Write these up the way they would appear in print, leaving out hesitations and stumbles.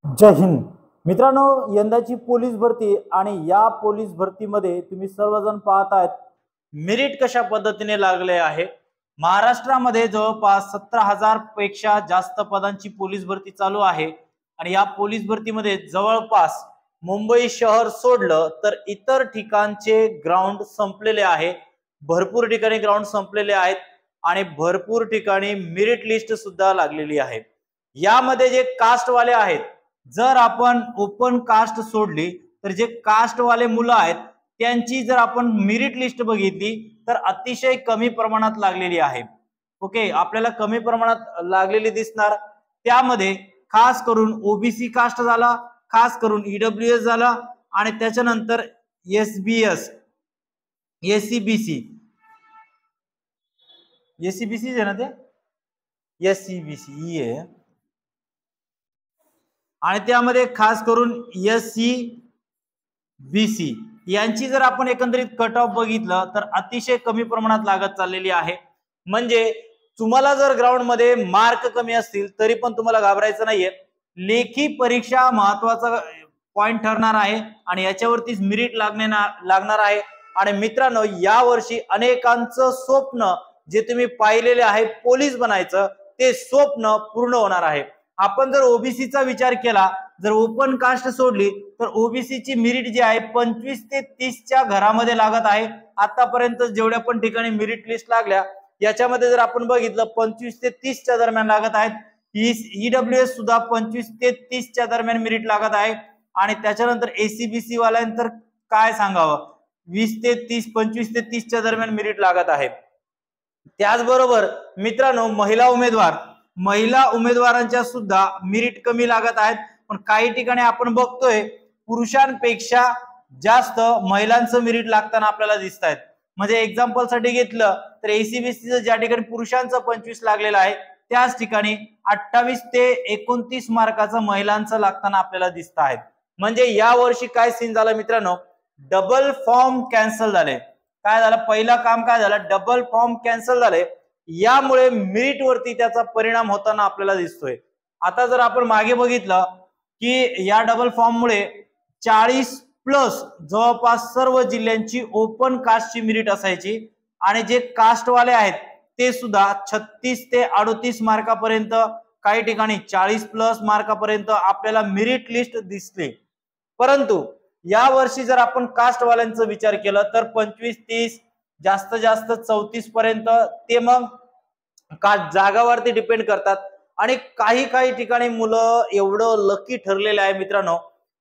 जय हिंद मित्रांनो, यंदाची पोलीस भरती आणि या पोलीस भरतीमध्ये तुम्ही सर्वजण पाहत आहेत मेरिट कशा पद्धतीने लागले आहे। महाराष्ट्रामध्ये जवळपास 17,000 पेक्षा जास्त पदांची पोलीस भरती चालू आहे आणि या पोलीस भरतीमध्ये जवळपास मुंबई शहर सोडलं तर इतर ठिकाणचे ग्राउंड संपलेले आहे। भरपूर ठिकाणी ग्राउंड संपलेले आहेत आणि भरपूर ठिकाणी मेरिट लिस्ट सुद्धा लागलेली आहे। यामध्ये जे कास्ट वाले आहेत, जर आपण ओपन कास्ट सोडली तर जे कास्ट वाले मुलं आहेत त्यांची जर आपण मेरिट लिस्ट बघितली तर अतिशय कमी प्रमाणात लागलेली आहे। ओके, आपल्याला कमी प्रमाणात लागलेली दिसणार। त्यामध्ये खास करून ओबीसी कास्ट झाला, खास करून ईडब्ल्यूएस झाला आणि त्याच्यानंतर एसबीएस, एससीबीसी, एससीबीसी आहे ना, ते एससीबीसी आहे आणि त्यामध्ये खास करून एससी बीसी यांची जर आपण एकंदरीत कट ऑफ बघितलं तर अतिशय कमी प्रमाणात लागत चाललेली आहे। म्हणजे तुम्हाला जर ग्राउंड मध्ये मार्क कमी असतील तरी पण तुम्हाला घाबरायचं नाहीये। लेखी परीक्षा महत्वाचा पॉइंट ठरणार आहे आणि याच्यावरतीच मेरिट लागणार आहे। आणि मित्रांनो, या वर्षी अनेकांचं स्वप्न जे तुम्ही पाहिलेले आहे पोलीस बनायचं, ते स्वप्न पूर्ण होणार आहे। आपण जर ओबीसीचा विचार केला, जर ओपन कास्ट सोडली तर ओबीसीची मेरिट जी आहे 25 ते 30च्या घरामध्ये लागत आहे। आतापर्यंत जेवढ्या पण ठिकाणी मेरिट लिस्ट लागल्या याच्यामध्ये जर आपण बघितलं 25 ते 30च्या दरम्यान लागत आहेत। ईडब्ल्यूएस सुद्धा 25 ते 30च्या दरम्यान मेरिट लागत आहे आणि त्याच्यानंतर एससीबीसी वाल्यांतर काय सांगावं, 20 ते 30, 25 ते 30च्या दरम्यान मेरिट लागत आहे। त्याचबरोबर मित्रांनो, महिला उमेदवारांच्या सुद्धा मेरिट कमी लागत आहेत, पण काही ठिकाणी आपण बघतोय पुरुषांपेक्षा जास्त महिलांचं मेरिट लागताना आपल्याला दिसत आहेत। म्हणजे एक्झाम्पल साठी घेतलं तर एसीबीसीचं ज्या ठिकाणी पुरुषांचं 25 लागलेलं आहे त्याच ठिकाणी 28 ते 29 मार्काचं महिलांचं लागताना आपल्याला दिसत आहेत। म्हणजे या वर्षी काय सीन झालं मित्रांनो, डबल फॉर्म कॅन्सल झाले। काय झालं, पहिलं काम काय झालं, डबल फॉर्म कॅन्सल झाले। यामुळे मेरिट वरती त्याचा परिणाम होताना आपल्याला दिसतोय। आता जर आपण मागे बघितलं की या डबल फॉर्म मुळे 40+ जवळपास सर्व जिल्ह्यांची ओपन कास्टची मेरिट असायची आणि जे कास्टवाले आहेत ते सुद्धा 36 ते 38 मार्कापर्यंत, काही ठिकाणी 40+ मार्कापर्यंत आपल्याला मेरिट लिस्ट दिसली। परंतु या वर्षी जर आपण कास्टवाल्यांचा विचार केला तर 25-30, जास्त जास्त 34 पर्यंत ते मग का जागावरती डिपेंड करतात। आणि काही ठिकाणी मुलं एवढं लकी ठरलेलं आहे मित्रांनो,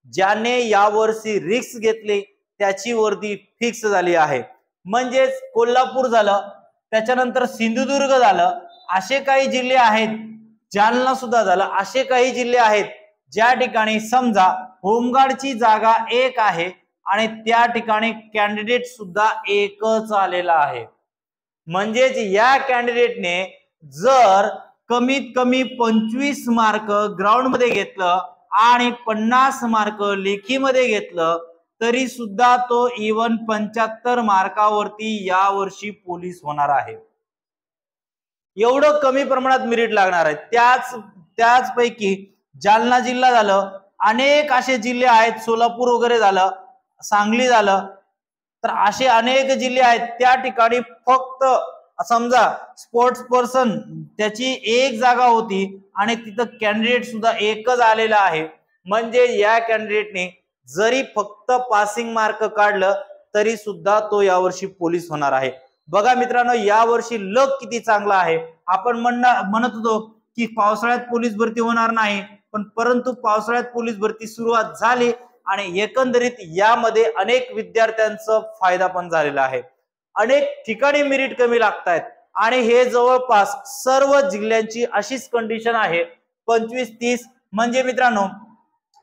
ज्याने यावर्षी रिस्क घेतली त्याची वर्दी फिक्स झाली आहे। म्हणजेच कोल्हापूर झालं, त्याच्यानंतर सिंधुदुर्ग झालं, असे काही जिल्हे आहेत, जालना सुद्धा झालं, असे काही जिल्हे आहेत ज्या ठिकाणी समजा होमगार्डची जागा एक आहे आणि त्या ठिकाणी कॅन्डिडेट सुद्धा एकच आलेला आहे। म्हणजेच या कॅन्डिडेटने जर कमीत कमी 25 मार्क ग्राउंड मध्ये घेतलं आणि 50 मार्क लेखीमध्ये घेतलं तरी सुद्धा तो इवन 75 मार्कावरती या वर्षी पोलीस होणार आहे। एवढं कमी प्रमाणात मेरिट लागणार आहे। त्याचपैकी जालना जिल्हा झालं, अनेक असे जिल्हे आहेत, सोलापूर वगैरे झालं, सांगली झालं, तर असे अनेक जिल्हे आहेत त्या ठिकाणी फक्त समजा स्पोर्ट्स पर्सन त्याची एक जागा होती आणि तिथं कॅन्डिडेट सुद्धा एकच आलेला आहे। म्हणजे या कॅन्डिडेटने जरी फक्त पासिंग मार्क काढलं तरी सुद्धा तो यावर्षी पोलीस होणार आहे। बघा मित्रांनो, यावर्षी लक किती चांगला आहे। आपण म्हणत होतो की पावसाळ्यात पोलीस भरती होणार नाही, परंतु पावसाळ्यात पोलीस भरती सुरुवात झाली आणि एकंदरीत यामध्ये अनेक विद्यार्थ्यांचा फायदा पण झालेला आहे। अनेक ठिकाणी मेरिट कमी लागतायत आणि हे जवळपास सर्व जिल्ह्यांची अशीच कंडिशन आहे, 25-30। म्हणजे मित्रांनो,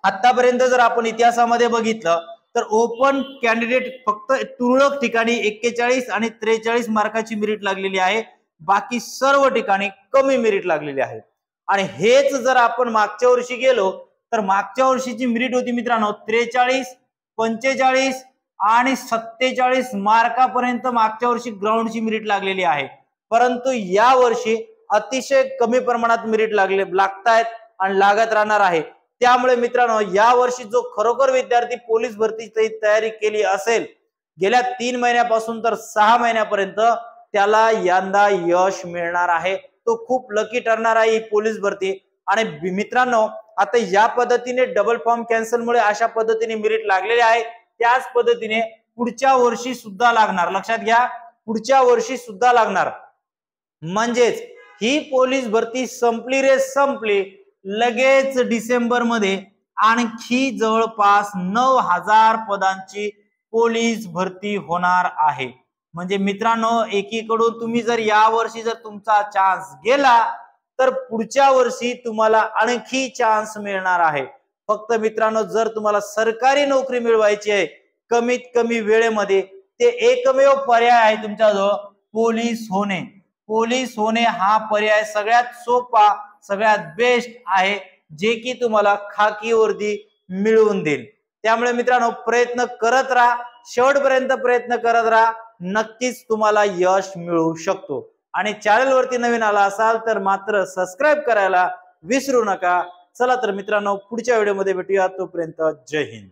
आतापर्यंत जर आपण इतिहासामध्ये बघितलं तर ओपन कॅन्डिडेट फक्त तुरळक ठिकाणी 41 आणि 43 मार्काची मेरिट लागलेली आहे, बाकी सर्व ठिकाणी कमी मेरिट लागलेली आहे। आणि हेच जर आपण मागच्या वर्षी गेलो तर मागच्या वर्षीची मेरिट होती मित्रांनो 43, 45 आणि 47 मार्कापर्यंत मागच्या वर्षी ग्राउंडची मेरिट लागलेली आहे। परंतु या वर्षी अतिशय कमी प्रमाणात मेरिट लागतायत आणि लागत राहणार आहे। त्यामुळे मित्रांनो या वर्षी जो खरोखर विद्यार्थी पोलीस भरतीची तयारी केली असेल गेल्या 3 महिन्यापासून तर 6 महिन्यापर्यंत त्याला यंदा यश मिळणार आहे. तो खूप लकी ठरणार आहे ही पोलीस भरती. आणि मित्रांनो आता या पद्धतीने डबल फॉर्म कॅन्सल मुळे अशा पद्धतीने मेरिट लागलेले आहे. त्याच पद्धतीने पुढच्या वर्षी सुद्धा लागणार. लक्षात घ्या, पुढच्या वर्षी सुद्धा लागणार. म्हणजेच ही पोलीस भरती संपली रे संपली, लगेच डिसेंबर मध्ये आणखी जवळपास 9,000 पदांची पोलीस भरती होणार आहे. म्हणजे मित्रांनो एकीकडून तुम्ही जर या वर्षी जर तुमचा चान्स गेला तर पुढच्या वर्षी तुम्हाला आणखी चान्स मिळणार आहे. फक्त मित्रांनो जर तुम्हाला सरकारी नोकरी मिळवायची आहे कमीत कमी वेळेमध्ये, ते एकमेव पर्याय आहे तुमच्याजवळ पोलीस होणे. पोलीस होणे हा पर्याय सगळ्यात सोपा, सगळ्यात बेस्ट आहे, जे की तुम्हाला खाकी वर्दी मिळवून देईल. त्यामुळे मित्रांनो प्रयत्न करत राहा, शेवटपर्यंत प्रयत्न करत राहा, नक्कीच तुम्हाला यश मिळू शकतो. आणि चॅनल वरती नवीन आला असाल तर मात्र सबस्क्राइब करायला विसरू नका. चला तर मित्रांनो पुढच्या व्हिडिओमध्ये भेटूया, तोपर्यंत जय हिंद.